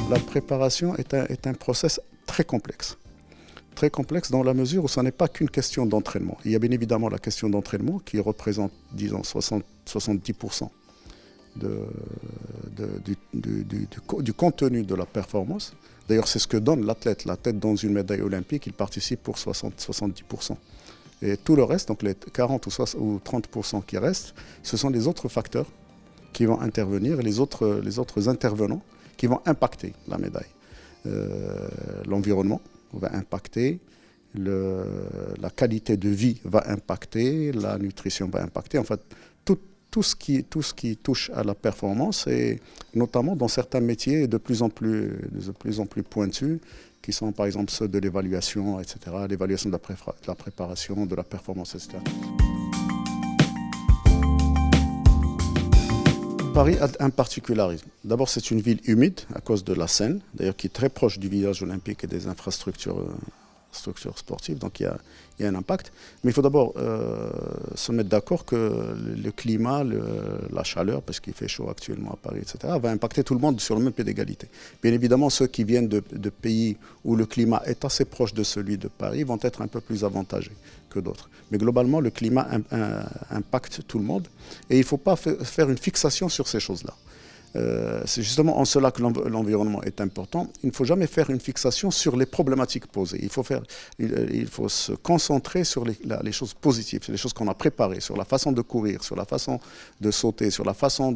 La préparation est un process très complexe. Très complexe dans la mesure où ce n'est pas qu'une question d'entraînement. Il y a bien évidemment la question d'entraînement qui représente, disons, 70% du contenu de la performance. D'ailleurs, c'est ce que donne l'athlète. L'athlète dans une médaille olympique, il participe pour 70%. Et tout le reste, donc les 40 ou 30% qui restent, ce sont les autres facteurs qui vont intervenir, les autres intervenants qui vont impacter la médaille. L'environnement va impacter, la qualité de vie va impacter, la nutrition va impacter. En fait, tout ce qui touche à la performance, et notamment dans certains métiers de plus en plus pointus, qui sont par exemple ceux de l'évaluation, etc., l'évaluation de la préparation, de la performance, etc. Paris a un particularisme. D'abord, c'est une ville humide à cause de la Seine, d'ailleurs qui est très proche du village olympique et des infrastructures sportives, donc il y a un impact. Mais il faut d'abord se mettre d'accord que le climat, la chaleur, parce qu'il fait chaud actuellement à Paris, etc., va impacter tout le monde sur le même pied d'égalité. Bien évidemment, ceux qui viennent de pays où le climat est assez proche de celui de Paris vont être un peu plus avantagés que d'autres. Mais globalement, le climat impacte tout le monde et il ne faut pas faire une fixation sur ces choses-là. C'est justement en cela que l'environnement est important. Il ne faut jamais faire une fixation sur les problématiques posées. Il faut se concentrer sur les choses positives, sur les choses qu'on a préparées, sur la façon de courir, sur la façon de sauter, sur la façon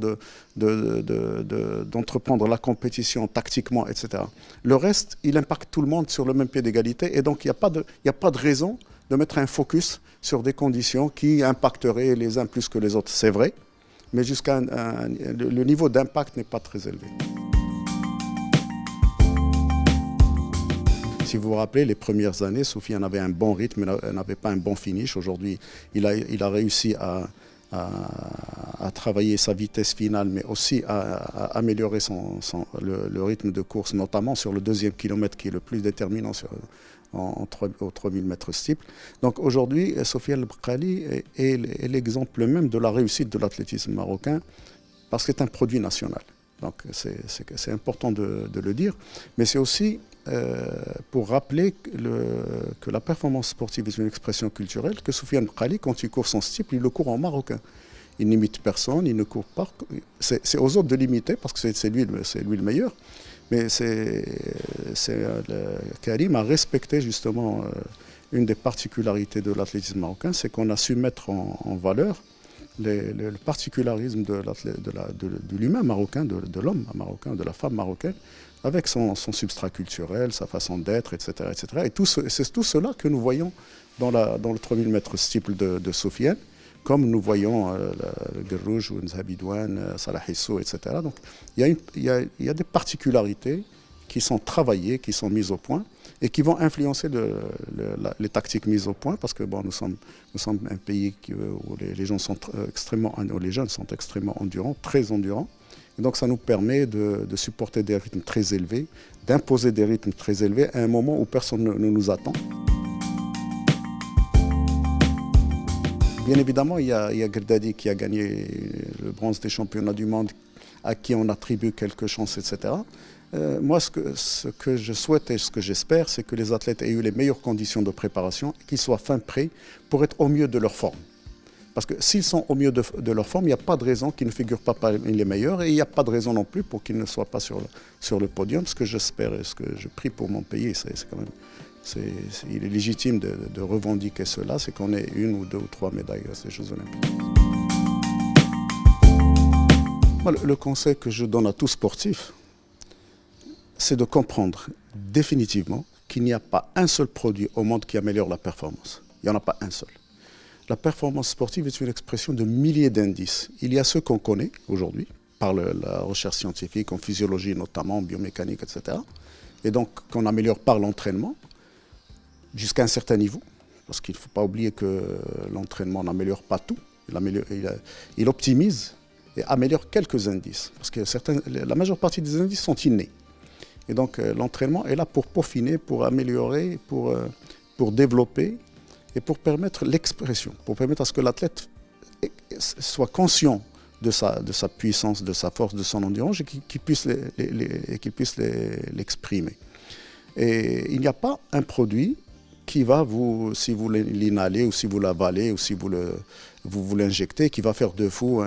d'entreprendre la compétition tactiquement, etc. Le reste, il impacte tout le monde sur le même pied d'égalité et donc il n'y a pas de raison de mettre un focus sur des conditions qui impacteraient les uns plus que les autres. C'est vrai, mais le niveau d'impact n'est pas très élevé. Si vous vous rappelez, les premières années, Soufiane avait un bon rythme, elle n'avait pas un bon finish. Aujourd'hui, il a réussi à travailler sa vitesse finale, mais aussi à améliorer le rythme de course, notamment sur le 2e kilomètre qui est le plus déterminant aux 3000 mètres steeple. Donc aujourd'hui, Soufiane El Bakkali est l'exemple même de la réussite de l'athlétisme marocain parce que c'est un produit national. Donc c'est important de le dire, mais c'est aussi pour rappeler que la performance sportive est une expression culturelle, que Soufiane El Bakkali, quand il court son steeple, il le court en marocain. Il n'imite personne, il ne court pas. C'est aux autres de l'imiter parce que c'est lui le meilleur. Mais Karim a respecté justement une des particularités de l'athlétisme marocain, c'est qu'on a su mettre en valeur le particularisme de l'humain marocain, de l'homme marocain, de la femme marocaine, avec son substrat culturel, sa façon d'être, etc., etc. Et c'est tout cela que nous voyons dans le 3000 mètres steeple de Soufiane, comme nous voyons le Guerrouj ou Nzhabidouane, Salah Issou, etc. Donc il y a des particularités qui sont travaillées, qui sont mises au point et qui vont influencer les tactiques mises au point parce que bon, nous sommes un pays où les jeunes sont extrêmement endurants, très endurants. Et donc ça nous permet de supporter des rythmes très élevés, d'imposer des rythmes très élevés à un moment où personne ne nous attend. Bien évidemment, il y a Gerdadi qui a gagné le bronze des championnats du monde, à qui on attribue quelques chances, etc. Moi, ce que je souhaite et ce que j'espère, c'est que les athlètes aient eu les meilleures conditions de préparation et qu'ils soient fin prêts pour être au mieux de leur forme. Parce que s'ils sont au mieux de leur forme, il n'y a pas de raison qu'ils ne figurent pas parmi les meilleurs et il n'y a pas de raison non plus pour qu'ils ne soient pas sur le podium. Ce que j'espère et ce que je prie pour mon pays, c'est quand même... il est légitime de revendiquer cela, c'est qu'on ait 1 ou 2 ou 3 médailles à ces Jeux Olympiques. Moi, le conseil que je donne à tout sportif, c'est de comprendre définitivement qu'il n'y a pas un seul produit au monde qui améliore la performance. Il n'y en a pas un seul. La performance sportive est une expression de milliers d'indices. Il y a ceux qu'on connaît aujourd'hui, par la recherche scientifique, en physiologie notamment, en biomécanique, etc. Et donc qu'on améliore par l'entraînement, jusqu'à un certain niveau, parce qu'il ne faut pas oublier que l'entraînement n'améliore pas tout, il optimise et améliore quelques indices, parce que la majeure partie des indices sont innés. Et donc l'entraînement est là pour peaufiner, pour améliorer, pour développer et pour permettre l'expression, pour permettre à ce que l'athlète soit conscient de sa puissance, de sa force, de son endurance, et qu'il puisse l'exprimer. Et il n'y a pas un produit qui va vous, si vous l'inhalez ou si vous l'avalez ou si vous l'injectez, qui va faire de vous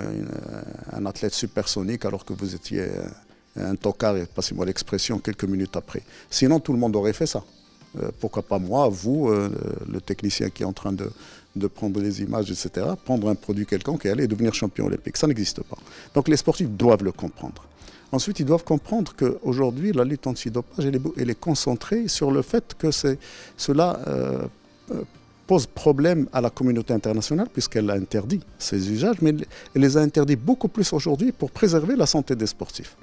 un athlète supersonique alors que vous étiez un tocard, passez-moi l'expression, quelques minutes après. Sinon, tout le monde aurait fait ça. Pourquoi pas moi, vous, le technicien qui est en train de prendre les images, etc., prendre un produit quelconque et aller devenir champion olympique. Ça n'existe pas. Donc les sportifs doivent le comprendre. Ensuite, ils doivent comprendre qu'aujourd'hui, la lutte antidopage, elle est concentrée sur le fait que cela pose problème à la communauté internationale puisqu'elle a interdit ces usages, mais elle les a interdits beaucoup plus aujourd'hui pour préserver la santé des sportifs.